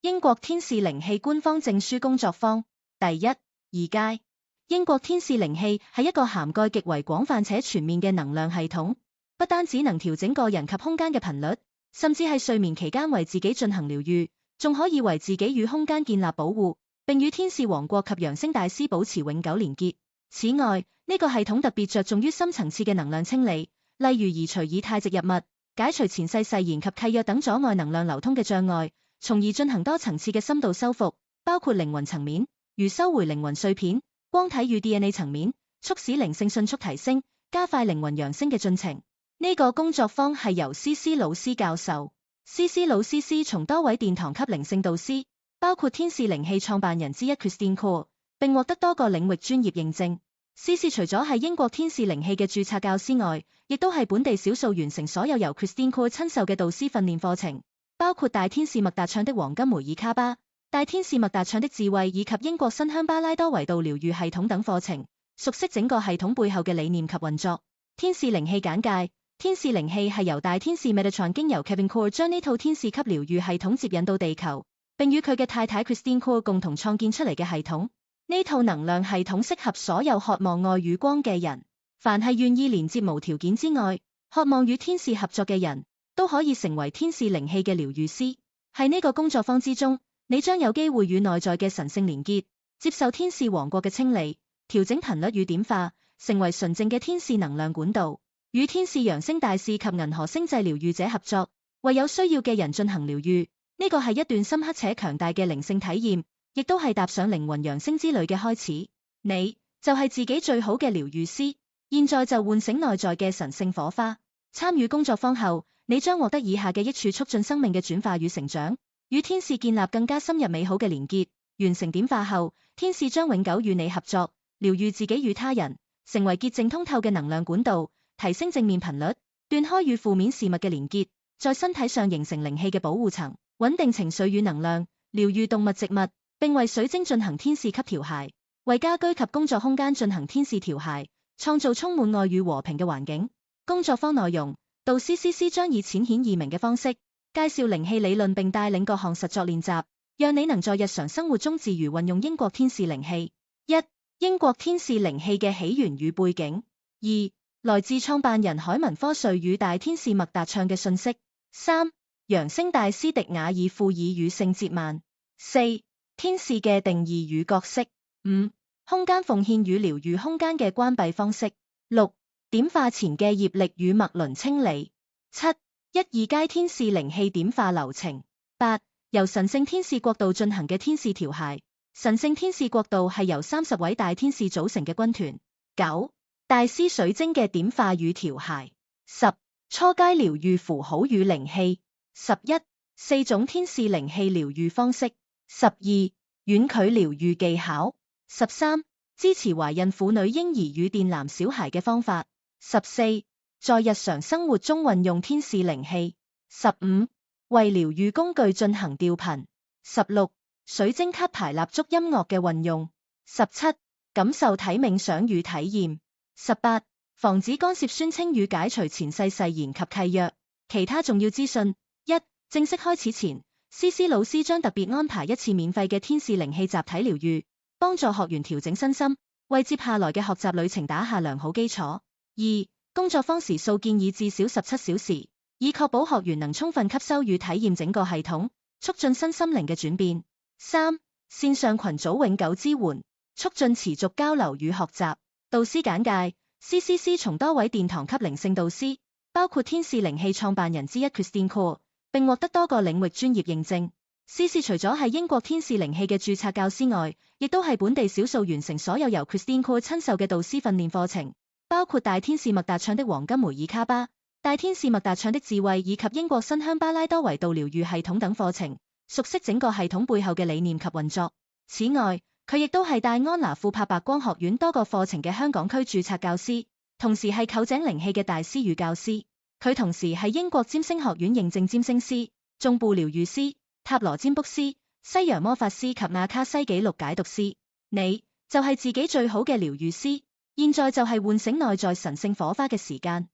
英國天使靈氣官方證書工作坊第1、2階。英國天使靈氣係一個涵蓋極為廣泛且全面嘅能量系統，不單只能調整個人及空間嘅頻率，甚至係睡眠期間為自己進行療癒，仲可以為自己與空間建立保護，並與天使王國及揚升大師保持永久連結。此外，呢個系統特別着重於深層次嘅能量清理，例如移除以太植入物，解除前世誓言及契約等阻礙能量流通嘅障礙，從而進行多層次嘅深度修復，包括靈魂層面，如收回靈魂碎片、光體與 DNA 層面，促使靈性迅速提升，加快靈魂揚升嘅進程。呢個工作坊係由C.C. 老師教授。C.C. 老師從多位殿堂級靈性導師，包括天使靈氣創辦人之一 Christine Core， 並獲得多個領域專業認證。C.C. 除咗係英國天使靈氣嘅註冊教師外，亦都係本地少數完成所有由 Christine Core 親授嘅導師訓練課程，包括大天使麥達唱的黃金梅爾卡巴、大天使麥達唱的智慧以及英國新鄉巴拉多維度療癒系統等課程，熟悉整個系統背後嘅理念及運作。天使靈氣簡介：天使靈氣係由大天使 Metatron 經由 Kevin Core 將呢套天使級療癒系統接引到地球，並與佢嘅太太 Christine Core 共同創建出嚟嘅系統。呢套能量系統適合所有渴望愛與光嘅人，凡係願意連接無條件之愛、渴望與天使合作嘅人，都可以成為天使靈氣嘅療癒師。喺呢個工作坊之中，你將有機會與內在嘅神聖連結，接受天使王國嘅清理、調整頻率與點化，成為純正嘅天使能量管道，與天使揚升大使及銀河星際療癒者合作，為有需要嘅人進行療癒。呢個係一段深刻且強大嘅靈性體驗，亦都係踏上靈魂揚升之旅嘅開始。你就係自己最好嘅療癒師，現在就喚醒內在嘅神聖火花。參與工作坊後，你將獲得以下嘅益處：促進生命嘅轉化與成長，與天使建立更加深入美好嘅連結。完成點化後，天使將永久與你合作，療癒自己與他人，成為潔淨通透嘅能量管道，提升正面頻率，斷開與負面事物嘅連結，在身體上形成靈氣嘅保護層，穩定情緒與能量，療癒動物植物，並為水晶進行天使級調諧，為家居及工作空間進行天使調諧，創造充滿愛與和平嘅環境。工作坊內容：導師 C.C. 將以淺顯易明嘅方式介紹靈氣理論，並帶領各項實作練習，讓你能在日常生活中自如運用英國天使靈氣。1、英國天使靈氣嘅起源與背景。2、來自創辦人海文科瑞與大天使麥達唱嘅訊息。3、揚升大師迪瓦爾庫爾與聖哲曼。4、天使嘅定義與角色。5、空間奉獻與療癒空間嘅關閉方式。6、點化前嘅業力與脈輪清理。7、1、2階天使靈氣點化流程。8、由神聖天使國度進行嘅天使調諧。神聖天使國度係由30位大天使組成嘅軍團。9、大師水晶嘅點化與調諧。10、初階療癒符號與靈氣。11、4種天使靈氣療癒方式。12、遠距療癒技巧。13、支持懷孕婦女嬰兒與電男小孩嘅方法。14、在日常生活中運用天使靈氣。15、為療癒工具進行調頻。16、水晶卡牌蠟燭音樂嘅運用。17、感受體冥想與體驗。18、防止干涉宣稱與解除前世誓言及契約。其他重要資訊。1、正式開始前，C.C. 老師將特別安排一次免費嘅天使靈氣集體療癒，幫助學員調整身心，為接下來嘅學習旅程打下良好基礎。2、工作坊時數建議至少17小時，以確保學員能充分吸收與體驗整個系統，促進身心靈嘅轉變。3、線上群組永久支援，促進持續交流與學習。導師簡介： C.C. 從多位殿堂級靈性導師，包括天使靈氣創辦人之一 Christine Core， 並獲得多個領域專業認證。C.C. 除咗係英國天使靈氣嘅註冊教師外，亦都係本地少數完成所有由 Christine Core 親授嘅導師訓練課程，包括大天使麥達唱的黃金梅爾卡巴、大天使麥達唱的智慧以及英國新鄉巴拉多維度療癒系統等課程，熟悉整個系統背後嘅理念及運作。此外，佢亦都係戴安娜庫珀白光學院多個課程嘅香港區註冊教師，同時係臼井靈氣嘅大師與教師。佢同時係英國占星學院認證占星師、眾部療癒師、塔羅占卜師、西洋魔法師及亞卡西紀錄解讀師。你就係自己最好嘅療癒師，現在就係喚醒內在神聖火花嘅時間。